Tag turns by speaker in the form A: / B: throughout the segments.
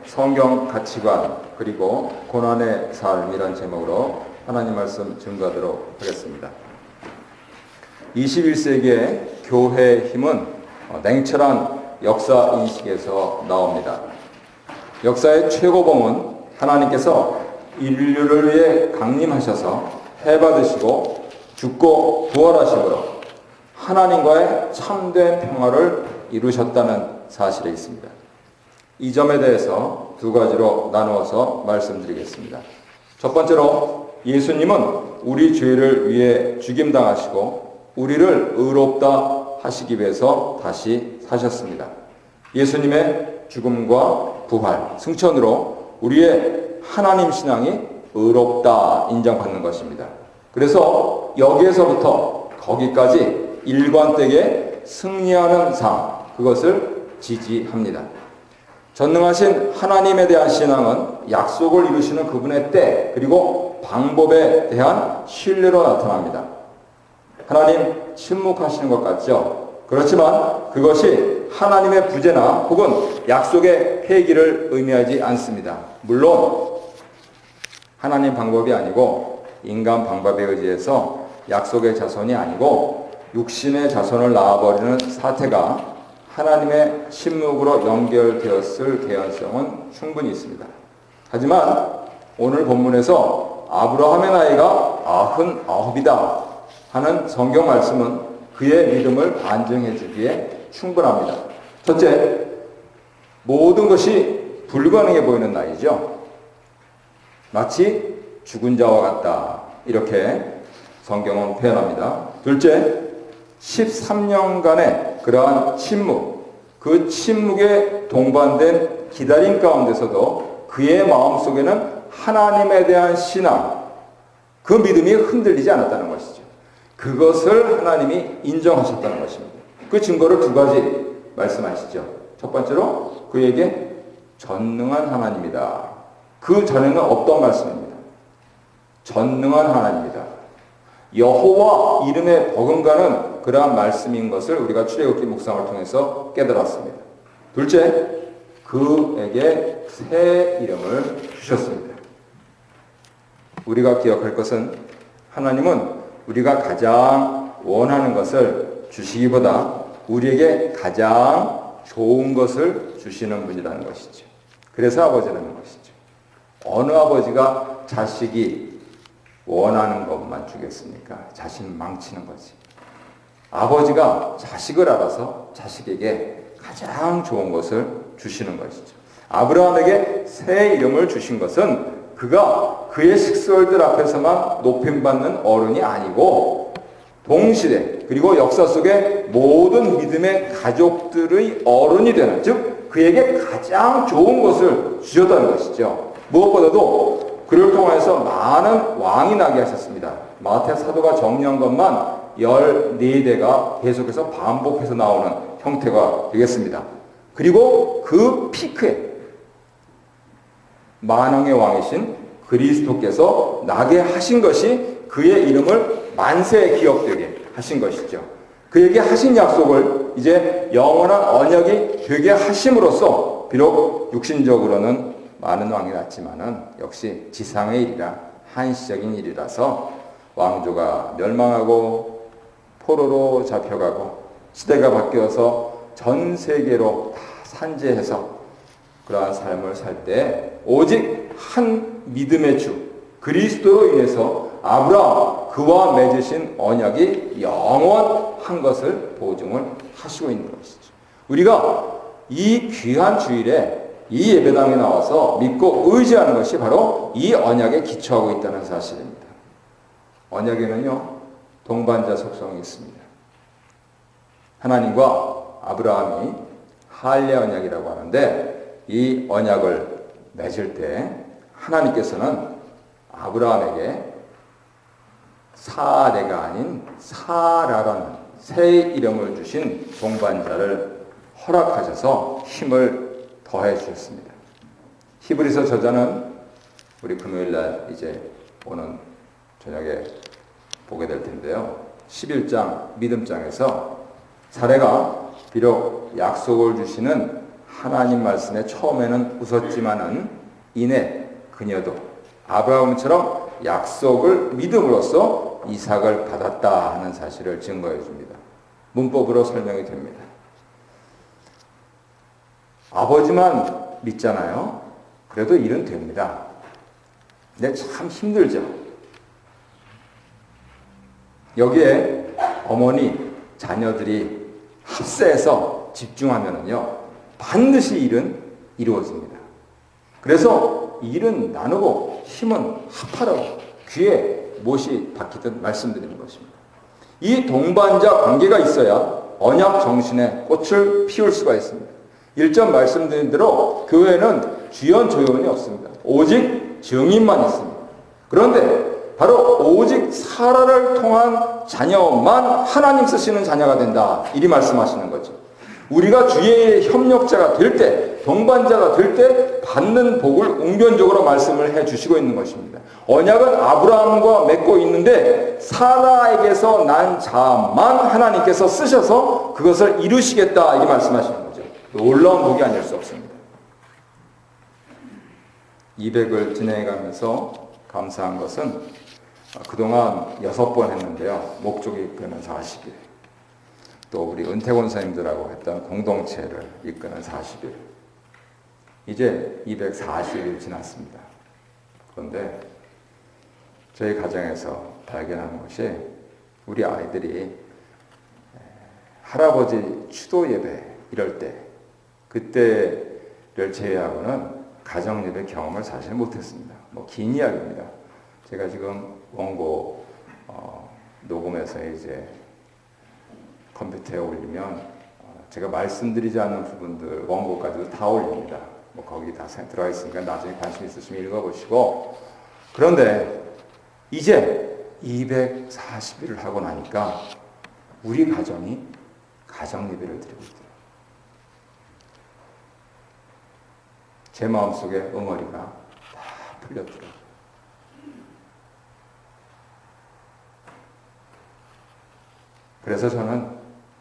A: 성경 가치관 그리고 고난의 삶이란 제목으로 하나님 말씀 증거하도록 하겠습니다. 21세기의 교회의 힘은 냉철한 역사 인식에서 나옵니다. 역사의 최고봉은 하나님께서 인류를 위해 강림하셔서 해받으시고 죽고 부활하심으로 하나님과의 참된 평화를 이루셨다는 사실에 있습니다. 이 점에 대해서 두 가지로 나누어서 말씀드리겠습니다. 첫 번째로 예수님은 우리 죄를 위해 죽임당하시고 우리를 의롭다 하시기 위해서 다시 사셨습니다. 예수님의 죽음과 부활, 승천으로 우리의 하나님 신앙이 의롭다 인정받는 것입니다. 그래서 여기에서부터 거기까지 일관되게 승리하는 삶, 그것을 지지합니다. 전능하신 하나님에 대한 신앙은 약속을 이루시는 그분의 때 그리고 방법에 대한 신뢰로 나타납니다. 하나님 침묵하시는 것 같죠? 그렇지만 그것이 하나님의 부재나 혹은 약속의 폐기를 의미하지 않습니다. 물론 하나님 방법이 아니고 인간 방법에 의지해서 약속의 자손이 아니고 육신의 자손을 낳아버리는 사태가 하나님의 침묵으로 연결되었을 개연성은 충분히 있습니다. 하지만 오늘 본문에서 아브라함의 나이가 99이다 하는 성경 말씀은 그의 믿음을 반증해 주기에 충분합니다. 첫째, 모든 것이 불가능해 보이는 나이죠. 마치 죽은 자와 같다 이렇게 성경은 표현합니다. 둘째, 13년간의 그러한 침묵, 그 침묵에 동반된 기다림 가운데서도 그의 마음속에는 하나님에 대한 신앙, 그 믿음이 흔들리지 않았다는 것이죠. 그것을 하나님이 인정하셨다는 것입니다. 그 증거를 두 가지 말씀하시죠. 첫 번째로 그에게 전능한 하나님이다. 그 전에는 없던 말씀입니다. 전능한 하나님이다. 여호와 이름에 버금가는 그러한 말씀인 것을 우리가 출애굽기 묵상을 통해서 깨달았습니다. 둘째, 그에게 새 이름을 주셨습니다. 우리가 기억할 것은 하나님은 우리가 가장 원하는 것을 주시기보다 우리에게 가장 좋은 것을 주시는 분이라는 것이죠. 그래서 아버지라는 것이죠. 어느 아버지가 자식이 원하는 것만 주겠습니까? 자신 망치는 거지. 아버지가 자식을 알아서 자식에게 가장 좋은 것을 주시는 것이죠. 아브라함에게 새 이름을 주신 것은 그가 그의 식솔들 앞에서만 높임받는 어른이 아니고 동시대 그리고 역사 속의 모든 믿음의 가족들의 어른이 되는, 즉 그에게 가장 좋은 것을 주셨다는 것이죠. 무엇보다도 그를 통해서 많은 왕이 나게 하셨습니다. 마태 사도가 정리한 것만 14대가 계속해서 반복해서 나오는 형태가 되겠습니다. 그리고 그 피크에 만왕의 왕이신 그리스도께서 나게 하신 것이 그의 이름을 만세에 기억되게 하신 것이죠. 그에게 하신 약속을 이제 영원한 언약이 되게 하심으로써 비록 육신적으로는 많은 왕이 났지만은 역시 지상의 일이라 한시적인 일이라서 왕조가 멸망하고 포로로 잡혀가고 시대가 바뀌어서 전 세계로 다 산재해서 그러한 삶을 살 때 오직 한 믿음의 주 그리스도로 인해서 아브라함 그와 맺으신 언약이 영원한 것을 보증을 하시고 있는 것이죠. 우리가 이 귀한 주일에 이 예배당에 나와서 믿고 의지하는 것이 바로 이 언약에 기초하고 있다는 사실입니다. 언약에는요, 동반자 속성이 있습니다. 하나님과 아브라함이 할례 언약이라고 하는데 이 언약을 맺을 때 하나님께서는 아브라함에게 사레가 아닌 사라라는 새 이름을 주신 동반자를 허락하셔서 힘을 더해 주셨습니다. 히브리서 저자는 우리 금요일날 이제 오는 저녁에 보게 될 텐데요. 11장 믿음장에서 사례가 비록 약속을 주시는 하나님 말씀에 처음에는 웃었지만은 이내 그녀도 아브라함처럼 약속을 믿음으로써 이삭을 받았다 하는 사실을 증거해 줍니다. 문법으로 설명이 됩니다. 아버지만 믿잖아요. 그래도 일은 됩니다. 근데 참 힘들죠. 여기에 어머니, 자녀들이 합세해서 집중하면요 반드시 일은 이루어집니다. 그래서 일은 나누고 힘은 합하라고 귀에 못이 박히듯 말씀드리는 것입니다. 이 동반자 관계가 있어야 언약 정신의 꽃을 피울 수가 있습니다. 1점 말씀드린 대로 교회는 주연 조연이 없습니다. 오직 증인만 있습니다. 그런데 바로 오직 사라를 통한 자녀만 하나님 쓰시는 자녀가 된다. 이리 말씀하시는 거죠. 우리가 주의 협력자가 될 때, 동반자가 될 때 받는 복을 웅변적으로 말씀을 해주시고 있는 것입니다. 언약은 아브라함과 맺고 있는데 사라에게서 난 자만 하나님께서 쓰셔서 그것을 이루시겠다. 이렇게 말씀하시는 거죠. 놀라운 복이 아닐 수 없습니다. 200을 진행해가면서 감사한 것은 그동안 6번 했는데요. 목적이 이끄는 40일. 또 우리 은퇴권 선생님들하고 했던 공동체를 이끄는 40일. 이제 240일 지났습니다. 그런데 저희 가정에서 발견한 것이 우리 아이들이 할아버지 추도 예배 이럴 때 그때를 제외하고는 가정 예배 경험을 사실 못했습니다. 긴 이야기입니다. 제가 지금 원고 녹음해서 이제 컴퓨터에 올리면 제가 말씀드리지 않는 부분들 원고까지도 다 올립니다. 거기 다 들어가 있으니까 나중에 관심 있으시면 읽어보시고. 그런데 이제 240일을 하고 나니까 우리 가정이 가정 예배를 드리고 있더라고요. 제 마음속에 응어리가 다 풀렸더라고요. 그래서 저는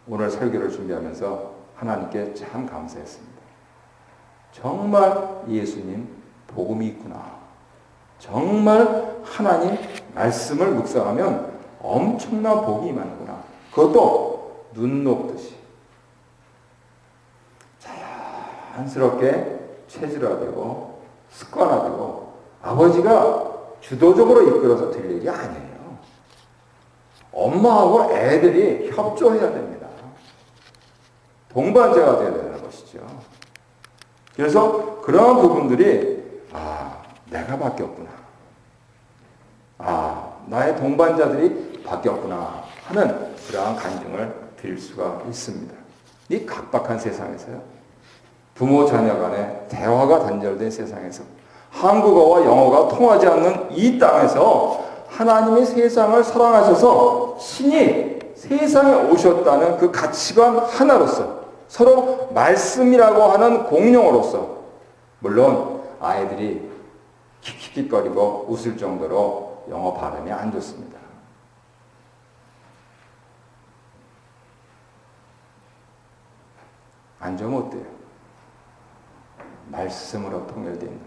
A: 오늘 설교를 준비하면서 하나님께 참 감사했습니다. 정말 예수님 복음이 있구나. 정말 하나님 말씀을 묵상하면 엄청난 복이 임하는구나. 그것도 눈 녹듯이 자연스럽게 체질화되고 습관화되고 아버지가 주도적으로 이끌어서 될 일이 아니에요. 엄마하고 애들이 협조해야 됩니다. 동반자가 되어야 되는 것이죠. 그래서 그러한 부분들이 내가 바뀌었구나. 나의 동반자들이 바뀌었구나 하는 그러한 간증을 드릴 수가 있습니다. 이 각박한 세상에서요. 부모 자녀 간의 대화가 단절된 세상에서 한국어와 영어가 통하지 않는 이 땅에서 하나님이 세상을 사랑하셔서 신이 세상에 오셨다는 그 가치관 하나로서 서로 말씀이라고 하는 공용어로서 물론 아이들이 킥킥거리고 웃을 정도로 영어 발음이 안 좋습니다. 안 좋으면 어때요? 말씀으로 통일되어 있는데.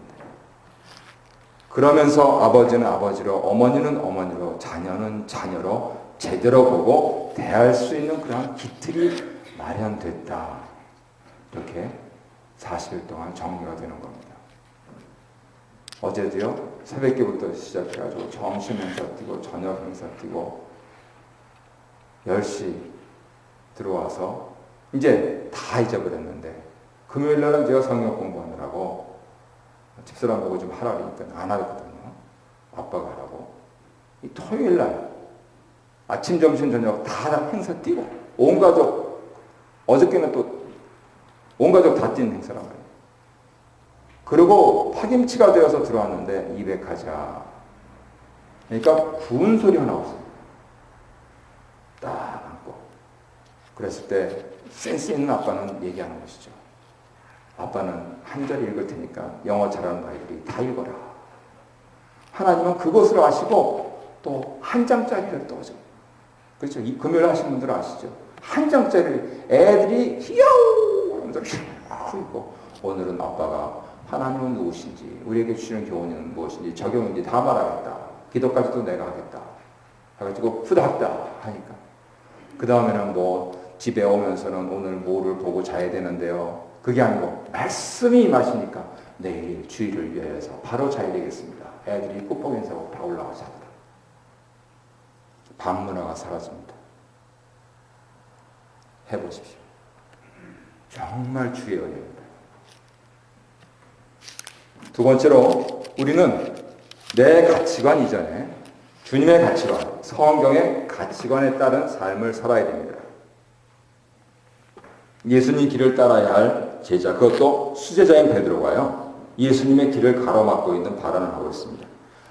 A: 그러면서 아버지는 아버지로, 어머니는 어머니로, 자녀는 자녀로 제대로 보고 대할 수 있는 그런 기틀이 마련됐다. 이렇게 40일 동안 정리가 되는 겁니다. 어제도요, 새벽기부터 시작해가지고 점심 행사 뛰고, 저녁 행사 뛰고, 10시 들어와서 이제 다 잊어버렸는데, 금요일 날은 제가 성경 공부하느라고 집사람 보고 좀 하라 그러니까 안 하거든요. 아빠가 하라고. 이 토요일 날 아침, 점심, 저녁 다 행사 뛰고 온 가족 어저께는 또 온 가족 다 뛴 행사란 말이에요. 그리고 파김치가 되어서 들어왔는데 200하자. 그러니까 구운 소리 하나 없어요. 딱 앉고. 그랬을 때 센스 있는 아빠는 얘기하는 것이죠. 아빠는 한 절 읽을 테니까 영어 잘하는 아이들이 다 읽어라. 하나님은 그것을 아시고 또 한 장짜리를 떠줘. 그렇죠? 이 금요일 하신 분들은 아시죠? 한 장짜리를 애들이 히야우 하면서 읽고 오늘은 아빠가 하나님은 누구신지, 우리에게 주시는 교훈은 무엇인지, 적용인지 다 말하겠다. 기도까지도 내가 하겠다. 해가지고 후닥다 하니까. 그 다음에는 뭐 집에 오면서는 오늘 뭐를 보고 자야 되는데요. 그게 아니고 말씀이 임하시니까 내일 주일을 위해서 바로 자야 되겠습니다. 애들이 꾹뻑 인사하고 다 올라가 자더라. 밥 문화가 사라집니다. 해보십시오. 정말 주의 은혜입니다. 두 번째로 우리는 내 가치관 이전에 주님의 가치관, 성경의 가치관에 따른 삶을 살아야 됩니다. 예수님 길을 따라야 할 제자, 그것도 수제자인 베드로가요, 예수님의 길을 가로막고 있는 발언을 하고 있습니다.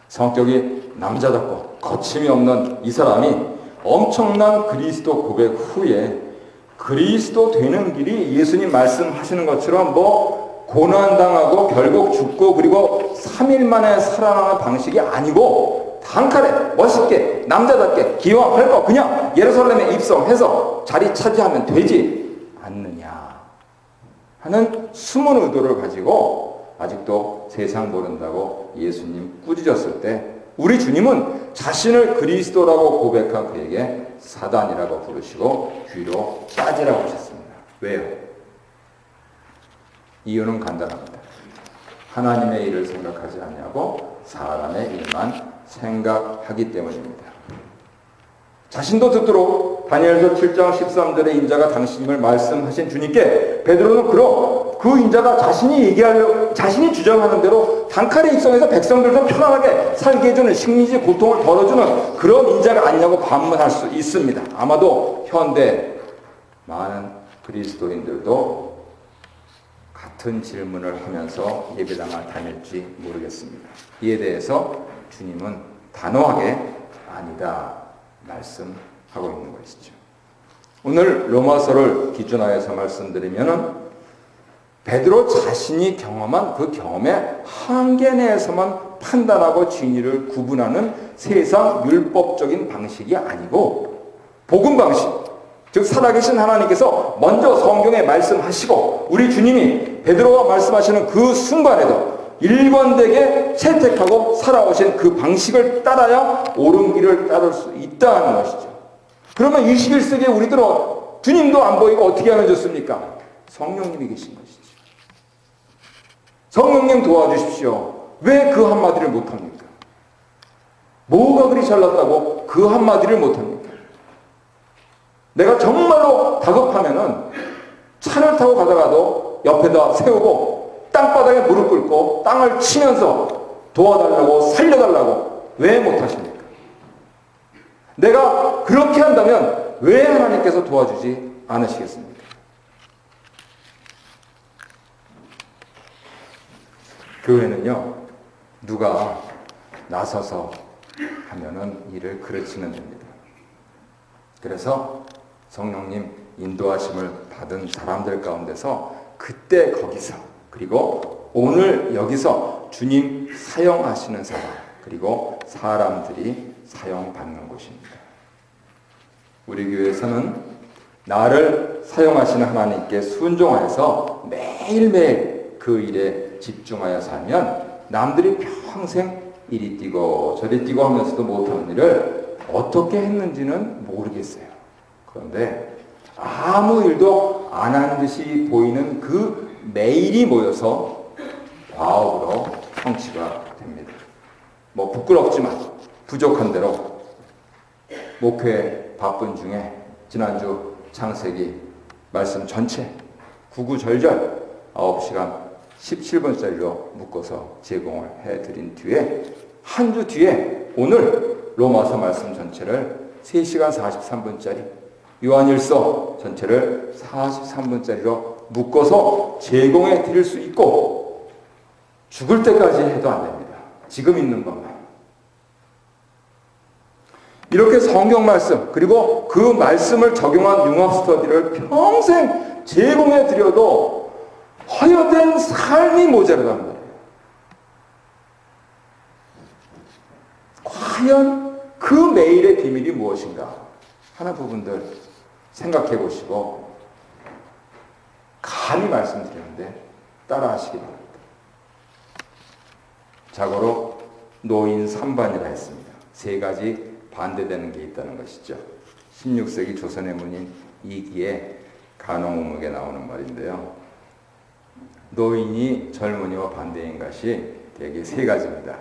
A: 성격이 남자답고 거침이 없는 이 사람이 엄청난 그리스도 고백 후에 그리스도 되는 길이 예수님 말씀하시는 것처럼 뭐 고난당하고 결국 죽고 그리고 3일 만에 살아나는 방식이 아니고 단칼에 멋있게 남자답게 기왕할 거 그냥 예루살렘에 입성해서 자리 차지하면 되지 않느냐 하는 숨은 의도를 가지고 아직도 세상 모른다고 예수님 꾸짖었을 때 우리 주님은 자신을 그리스도라고 고백한 그에게 사단이라고 부르시고 뒤로 빠지라고 하셨습니다. 왜요? 이유는 간단합니다. 하나님의 일을 생각하지 아니하고 사람의 일만 생각하기 때문입니다. 자신도 듣도록 다니엘서 7장 13절의 인자가 당신임을 말씀하신 주님께 베드로는 그럼 그 인자가 자신이 주장하는 대로 단칼에 입성해서 백성들도 편안하게 살게 해주는 식민지 고통을 덜어주는 그런 인자가 아니냐고 반문할 수 있습니다. 아마도 현대 많은 그리스도인들도 같은 질문을 하면서 예배당을 다닐지 모르겠습니다. 이에 대해서 주님은 단호하게 아니다 말씀하고 있는 것이죠. 오늘 로마서를 기준하여서 말씀드리면은 베드로 자신이 경험한 그 경험의 한계 내에서만 판단하고 진리를 구분하는 세상 율법적인 방식이 아니고 복음 방식, 즉 살아계신 하나님께서 먼저 성경에 말씀하시고 우리 주님이 베드로가 말씀하시는 그 순간에도 일관되게 채택하고 살아오신 그 방식을 따라야 옳은 길을 따를 수 있다는 것이죠. 그러면 21세기에 우리들은 주님도 안 보이고 어떻게 하면 좋습니까? 성령님이 계신 것이죠. 성령님 도와주십시오. 왜 그 한마디를 못합니까? 뭐가 그리 잘났다고 그 한마디를 못합니까? 내가 정말로 다급하면은 차를 타고 가다가도 옆에다 세우고 땅바닥에 무릎 꿇고 땅을 치면서 도와달라고 살려달라고 왜 못하십니까? 내가 그렇게 한다면 왜 하나님께서 도와주지 않으시겠습니까? 교회는요, 누가 나서서 하면은 일을 그르치는 데입니다. 그래서 성령님 인도하심을 받은 사람들 가운데서 그때 거기서 그리고 오늘 여기서 주님 사용하시는 사람 그리고 사람들이 사용받는 곳입니다. 우리 교회에서는 나를 사용하시는 하나님께 순종하여서 매일매일 그 일에 집중하여 살면 남들이 평생 이리 뛰고 저리 뛰고 하면서도 못하는 일을 어떻게 했는지는 모르겠어요. 그런데 아무 일도 안 한 듯이 보이는 그 매일이 모여서 과업으로 성취가 됩니다. 뭐 부끄럽지만 부족한 대로 목회 바쁜 중에 지난주 창세기 말씀 전체 구구절절 9시간 17분짜리로 묶어서 제공을 해드린 뒤에 한 주 뒤에 오늘 로마서 말씀 전체를 3시간 43분짜리 요한일서 전체를 43분짜리로 묶어서 제공해 드릴 수 있고 죽을 때까지 해도 안 됩니다. 지금 있는 것만. 이렇게 성경 말씀 그리고 그 말씀을 적용한 융합 스터디를 평생 제공해 드려도 허여된 삶이 모자라단 말이에요. 과연 그 매일의 비밀이 무엇인가 하는 부분들 생각해 보시고 감히 말씀드리는데 따라 하시기 바랍니다. 자고로 노인 3반이라 했습니다. 세 가지 반대되는 게 있다는 것이죠. 16세기 조선의 문인 이기의 간홍음악에 나오는 말인데요. 노인이 젊은이와 반대인 것이 대개 세 가지입니다.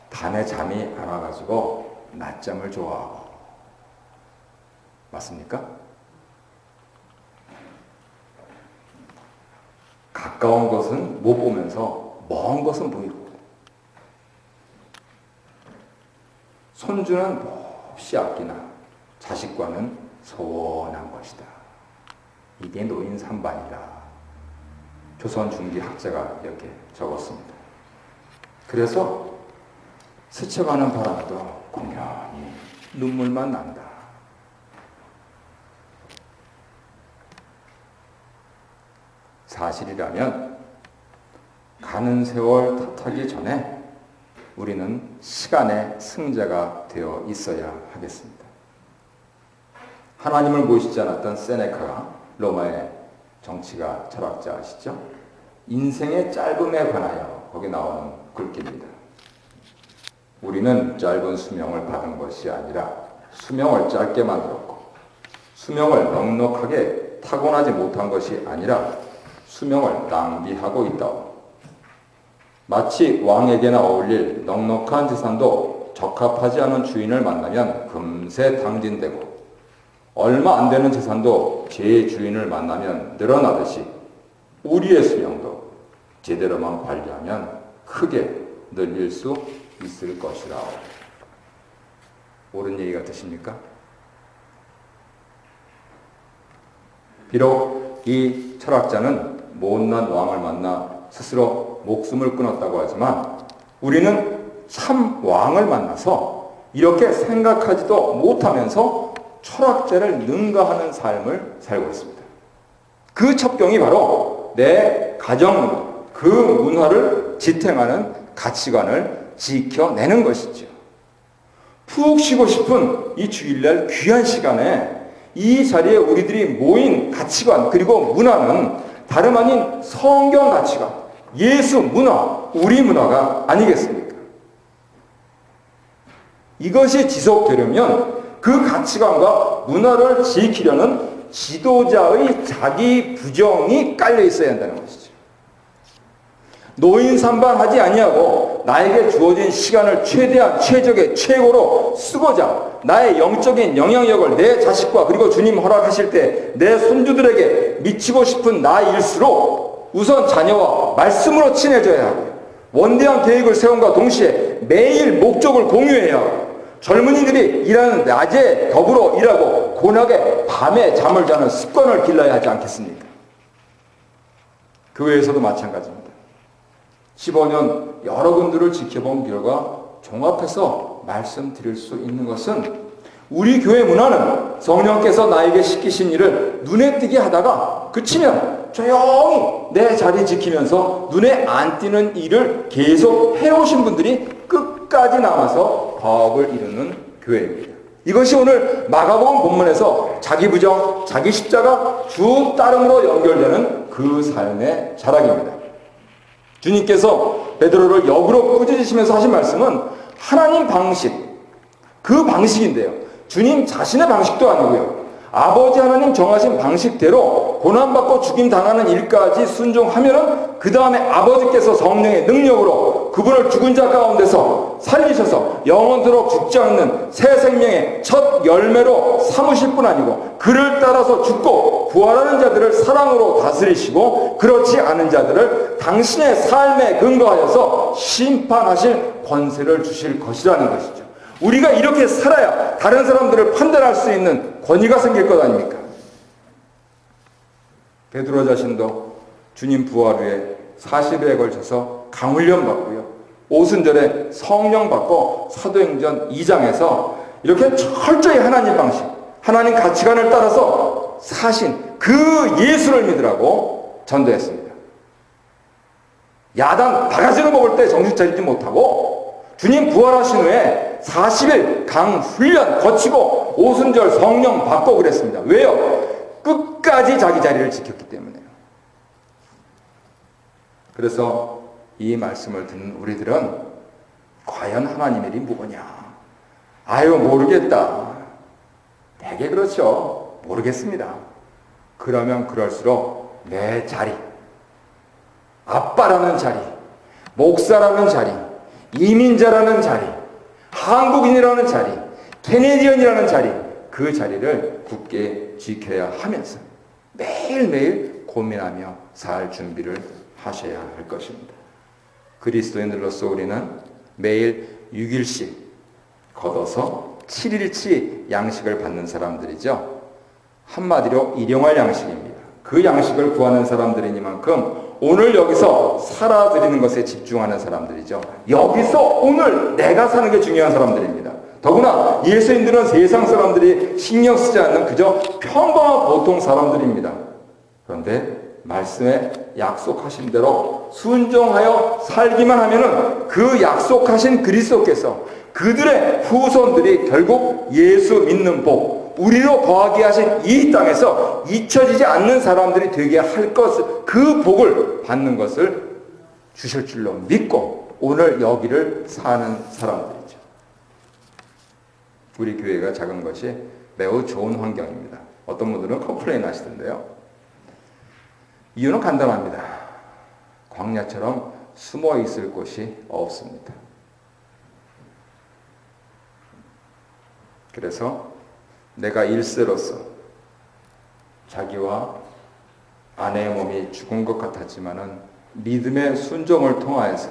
A: 밤에 잠이 안 와가지고 낮잠을 좋아하고. 맞습니까? 가까운 것은 못 보면서 먼 것은 보이고, 손주는 몹시 아끼나 자식과는 소원한 것이다. 이게 노인 3반이다. 조선 중기 학자가 이렇게 적었습니다. 그래서 스쳐가는 바람에도 공연히 눈물만 난다. 사실이라면 가는 세월 탓하기 전에 우리는 시간의 승자가 되어 있어야 하겠습니다. 하나님을 모시지 않았던 세네카가, 로마의 정치가 철학자시죠. 인생의 짧음에 관하여 거기 나오는 글귀입니다. 우리는 짧은 수명을 받은 것이 아니라 수명을 짧게 만들었고, 수명을 넉넉하게 타고나지 못한 것이 아니라 수명을 낭비하고 있다. 마치 왕에게나 어울릴 넉넉한 재산도 적합하지 않은 주인을 만나면 금세 당진되고, 얼마 안 되는 재산도 제 주인을 만나면 늘어나듯이 우리의 수명도 제대로만 관리하면 크게 늘릴 수 있을 것이라. 옳은 얘기 같으십니까? 비록 이 철학자는 못난 왕을 만나 스스로 목숨을 끊었다고 하지만, 우리는 참 왕을 만나서 이렇게 생각하지도 못하면서 철학자를 능가하는 삶을 살고 있습니다. 그 첩경이 바로 내 가정, 그 문화를 지탱하는 가치관을 지켜내는 것이죠. 푹 쉬고 싶은 이 주일날 귀한 시간에 이 자리에 우리들이 모인 가치관, 그리고 문화는 다름 아닌 성경 가치관, 예수 문화, 우리 문화가 아니겠습니까? 이것이 지속되려면 그 가치관과 문화를 지키려는 지도자의 자기 부정이 깔려 있어야 한다는 것이죠. 노인 산반하지 아니하고 나에게 주어진 시간을 최대한 최적의 최고로 쓰고자 나의 영적인 영향력을 내 자식과, 그리고 주님 허락하실 때 내 손주들에게 미치고 싶은 나일수록 우선 자녀와 말씀으로 친해져야 하고, 원대한 계획을 세움과 동시에 매일 목적을 공유해야 하고, 젊은이들이 일하는 낮에 더불어 일하고 고나게 밤에 잠을 자는 습관을 길러야 하지 않겠습니까? 교회에서도 마찬가지입니다. 15년 여러분들을 지켜본 결과 종합해서 말씀드릴 수 있는 것은, 우리 교회 문화는 성령께서 나에게 시키신 일을 눈에 띄게 하다가 그치면 조용히 내 자리 지키면서 눈에 안 띄는 일을 계속 해오신 분들이 끝까지 남아서 법을 이루는 교회입니다. 이것이 오늘 마가복음 본문에서 자기 부정, 자기 십자가, 주 따름으로 연결되는 그 삶의 자락입니다. 주님께서 베드로를 역으로 꾸짖으시면서 하신 말씀은 하나님 방식, 그 방식인데요. 주님 자신의 방식도 아니고요. 아버지 하나님 정하신 방식대로 고난받고 죽임당하는 일까지 순종하면은 그 다음에 아버지께서 성령의 능력으로 그분을 죽은 자 가운데서 살리셔서 영원토록 죽지 않는 새 생명의 첫 열매로 삼으실 뿐 아니고, 그를 따라서 죽고 부활하는 자들을 사랑으로 다스리시고 그렇지 않은 자들을 당신의 삶에 근거하여서 심판하실 권세를 주실 것이라는 것이죠. 우리가 이렇게 살아야 다른 사람들을 판단할 수 있는 권위가 생길 것 아닙니까? 베드로 자신도 주님 부활 후에 40일에 걸쳐서 강훈련 받고요, 오순절에 성령 받고 사도행전 2장에서 이렇게 철저히 하나님 방식, 하나님 가치관을 따라서 사신 그 예수를 믿으라고 전도했습니다. 야단 바가지로 먹을 때 정신 차리지 못하고 주님 부활하신 후에 40일 강훈련 거치고 오순절 성령 받고 그랬습니다. 왜요? 끝까지 자기 자리를 지켰기 때문에요. 그래서 이 말씀을 듣는 우리들은 과연 하나님의 일이 뭐냐? 아유, 모르겠다. 되게 그렇죠. 모르겠습니다. 그러면 그럴수록 내 자리, 아빠라는 자리, 목사라는 자리, 이민자라는 자리, 한국인이라는 자리, 캐네디언이라는 자리, 그 자리를 굳게 지켜야 하면서 매일매일 고민하며 살 준비를 하셔야 할 것입니다. 그리스도인들로서 우리는 매일 6일씩 걷어서 7일치 양식을 받는 사람들이죠. 한마디로 일용할 양식입니다. 그 양식을 구하는 사람들이니만큼 오늘 여기서 살아드리는 것에 집중하는 사람들이죠. 여기서 오늘 내가 사는 게 중요한 사람들입니다. 더구나 예수님들은 세상 사람들이 신경 쓰지 않는 그저 평범한 보통 사람들입니다. 그런데 말씀에 약속하신 대로 순종하여 살기만 하면은 그 약속하신 그리스도께서 그들의 후손들이 결국 예수 믿는 복, 우리로 거하게 하신 이 땅에서 잊혀지지 않는 사람들이 되게 할 것을, 그 복을 받는 것을 주실 줄로 믿고 오늘 여기를 사는 사람들이죠. 우리 교회가 작은 것이 매우 좋은 환경입니다. 어떤 분들은 컴플레인 하시던데요. 이유는 간단합니다. 광야처럼 숨어 있을 곳이 없습니다. 그래서 내가 일세로서 자기와 아내의 몸이 죽은 것 같았지만은 믿음의 순종을 통하여서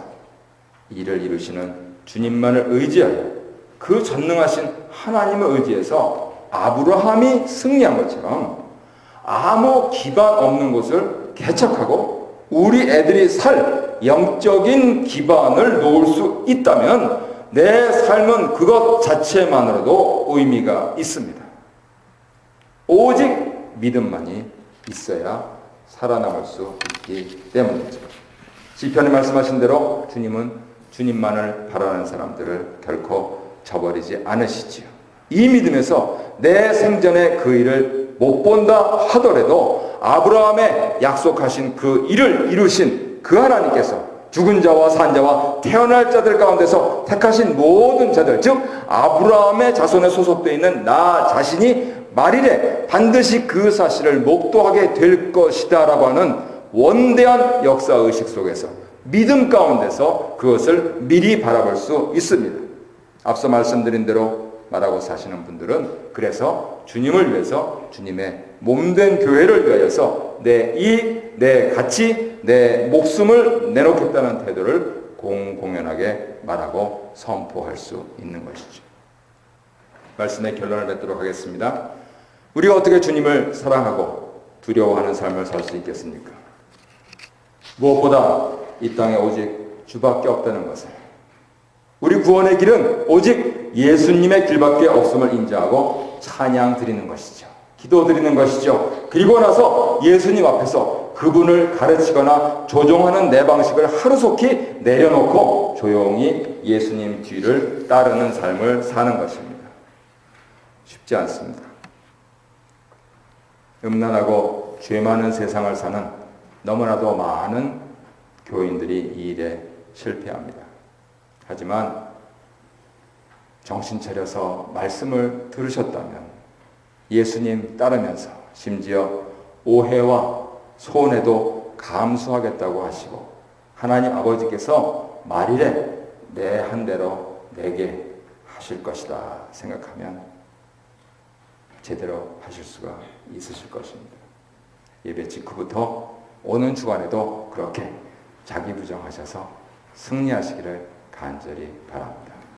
A: 일을 이루시는 주님만을 의지하여 그 전능하신 하나님을 의지해서 아브라함이 승리한 것처럼 아무 기반 없는 곳을 개척하고 우리 애들이 살 영적인 기반을 놓을 수 있다면 내 삶은 그것 자체만으로도 의미가 있습니다. 오직 믿음만이 있어야 살아남을 수 있기 때문이죠. 시편에 말씀하신 대로 주님은 주님만을 바라는 사람들을 결코 저버리지 않으시지요. 이 믿음에서 내 생전에 그 일을 못 본다 하더라도 아브라함의 약속하신 그 일을 이루신 그 하나님께서 죽은 자와 산 자와 태어날 자들 가운데서 택하신 모든 자들, 즉 아브라함의 자손에 소속되어 있는 나 자신이 말일에 반드시 그 사실을 목도하게 될 것이다 라고 하는 원대한 역사의식 속에서 믿음 가운데서 그것을 미리 바라볼 수 있습니다. 앞서 말씀드린 대로 말하고 사시는 분들은 그래서 주님을 위해서 주님의 몸된 교회를 위하여서 내 이익, 내 가치, 내 목숨을 내놓겠다는 태도를 공공연하게 말하고 선포할 수 있는 것이죠. 말씀의 결론을 맺도록 하겠습니다. 우리가 어떻게 주님을 사랑하고 두려워하는 삶을 살 수 있겠습니까? 무엇보다 이 땅에 오직 주밖에 없다는 것을, 우리 구원의 길은 오직 예수님의 길밖에 없음을 인정하고 찬양 드리는 것이죠. 기도 드리는 것이죠. 그리고 나서 예수님 앞에서 그분을 가르치거나 조종하는 내 방식을 하루속히 내려놓고 조용히 예수님 뒤를 따르는 삶을 사는 것입니다. 쉽지 않습니다. 음란하고 죄 많은 세상을 사는 너무나도 많은 교인들이 이 일에 실패합니다. 하지만 정신 차려서 말씀을 들으셨다면 예수님 따르면서 심지어 오해와 손해도 감수하겠다고 하시고 하나님 아버지께서 말일에 내 한 대로 내게 하실 것이다 생각하면 제대로 하실 수가 있으실 것입니다. 예배 직후부터 오는 주간에도 그렇게 자기 부정하셔서 승리하시기를 간절히 바랍니다.